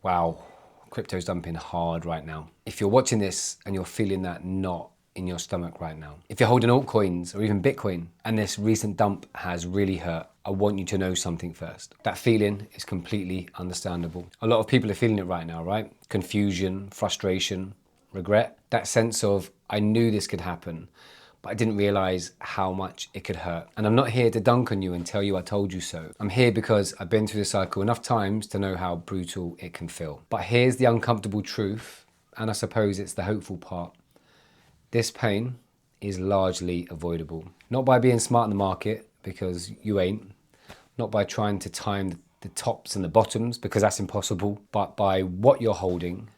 Wow, crypto's dumping hard right now. If you're watching this and you're feeling that knot in your stomach right now, if you're holding altcoins or even Bitcoin and this recent dump has really hurt, I want you to know something first. That feeling is completely understandable. A lot of people are feeling it right now, right? Confusion, frustration, regret. That sense of, I knew this could happen, but I didn't realize how much it could hurt. And I'm not here to dunk on you and tell you I told you so. I'm here because I've been through the cycle enough times to know how brutal it can feel. But here's the uncomfortable truth, and I suppose it's the hopeful part. This pain is largely avoidable. Not by being smart in the market, because you ain't. Not by trying to time the tops and the bottoms, because that's impossible. But by what you're holding,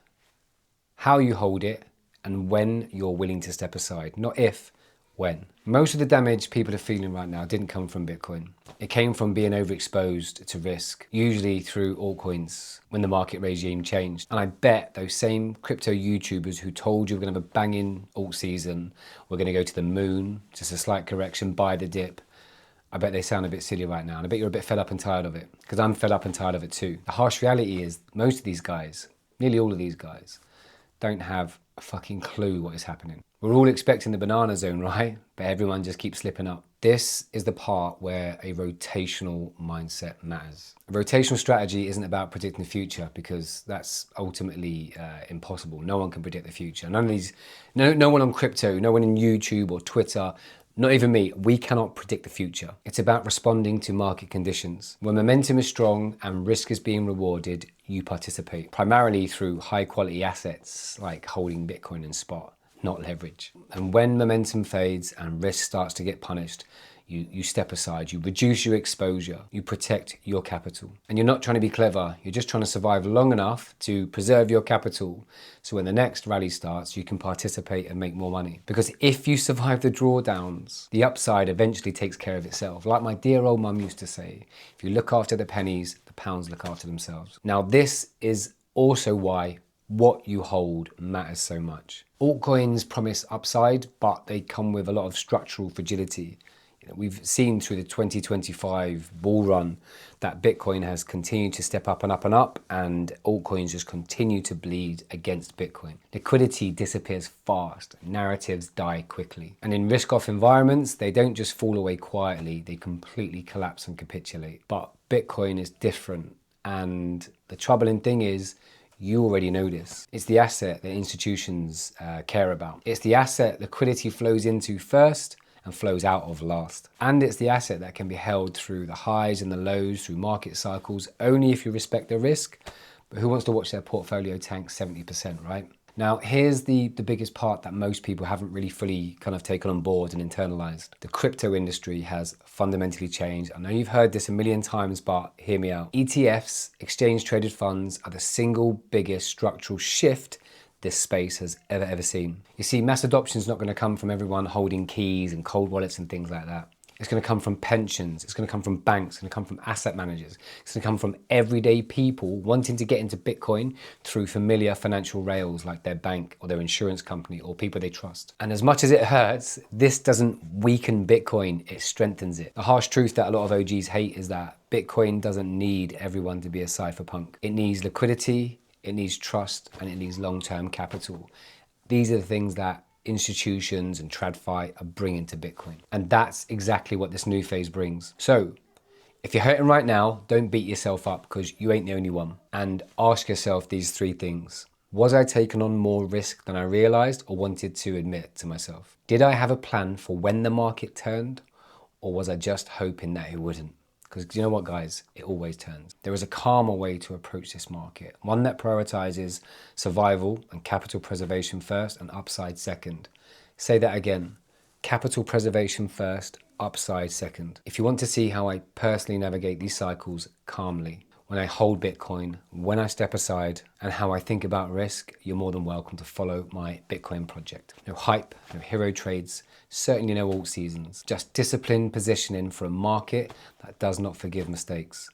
how you hold it, and when you're willing to step aside. Not if, when. Most of the damage people are feeling right now didn't come from Bitcoin. It came from being overexposed to risk, usually through altcoins when the market regime changed. And I bet those same crypto YouTubers who told you we're gonna have a banging alt season, we're gonna go to the moon, just a slight correction, buy the dip, I bet they sound a bit silly right now. And I bet you're a bit fed up and tired of it, because I'm fed up and tired of it too. The harsh reality is most of these guys, nearly all of these guys, don't have a fucking clue what is happening. We're all expecting the banana zone, right? But everyone just keeps slipping up. This is the part where a rotational mindset matters. A rotational strategy isn't about predicting the future, because that's ultimately impossible. No one can predict the future. None of these, no one on crypto, no one in YouTube or Twitter, not even me, we cannot predict the future. It's about responding to market conditions. When momentum is strong and risk is being rewarded, you participate, primarily through high quality assets like holding Bitcoin and spot, not leverage. And when momentum fades and risk starts to get punished, you step aside, you reduce your exposure, you protect your capital. And you're not trying to be clever, you're just trying to survive long enough to preserve your capital so when the next rally starts, you can participate and make more money. Because if you survive the drawdowns, the upside eventually takes care of itself. Like my dear old mum used to say, if you look after the pennies, the pounds look after themselves. Now this is also why what you hold matters so much. Altcoins promise upside, but they come with a lot of structural fragility. We've seen through the 2025 bull run that Bitcoin has continued to step up and up and up, and altcoins just continue to bleed against Bitcoin. Liquidity disappears fast, narratives die quickly. And in risk-off environments, they don't just fall away quietly, they completely collapse and capitulate. But Bitcoin is different, and the troubling thing is, you already know this. It's the asset that institutions care about. It's the asset liquidity flows into first and flows out of last. And it's the asset that can be held through the highs and the lows, through market cycles, only if you respect the risk. But who wants to watch their portfolio tank 70%, right? Now, here's the biggest part that most people haven't really fully kind of taken on board and internalized. The crypto industry has fundamentally changed. I know you've heard this a million times, but hear me out. ETFs, exchange traded funds, are the single biggest structural shift this space has ever seen. You see, mass adoption is not going to come from everyone holding keys and cold wallets and things like that. It's going to come from pensions, it's going to come from banks, it's going to come from asset managers, it's going to come from everyday people wanting to get into Bitcoin through familiar financial rails like their bank or their insurance company or people they trust. And as much as it hurts, this doesn't weaken Bitcoin, it strengthens it. The harsh truth that a lot of OGs hate is that Bitcoin doesn't need everyone to be a cypherpunk. It needs liquidity, it needs trust, and it needs long-term capital. These are the things that institutions and TradFi are bringing to Bitcoin. And that's exactly what this new phase brings. So if you're hurting right now, don't beat yourself up, because you ain't the only one. And ask yourself these three things. Was I taking on more risk than I realized or wanted to admit to myself? Did I have a plan for when the market turned, or was I just hoping that it wouldn't? Because you know what, guys, it always turns. There is a calmer way to approach this market, one that prioritizes survival and capital preservation first and upside second. Say that again, capital preservation first, upside second. If you want to see how I personally navigate these cycles calmly, when I hold Bitcoin, when I step aside, and how I think about risk, you're more than welcome to follow my Bitcoin project. No hype, no hero trades, certainly no alt seasons, just disciplined positioning for a market that does not forgive mistakes.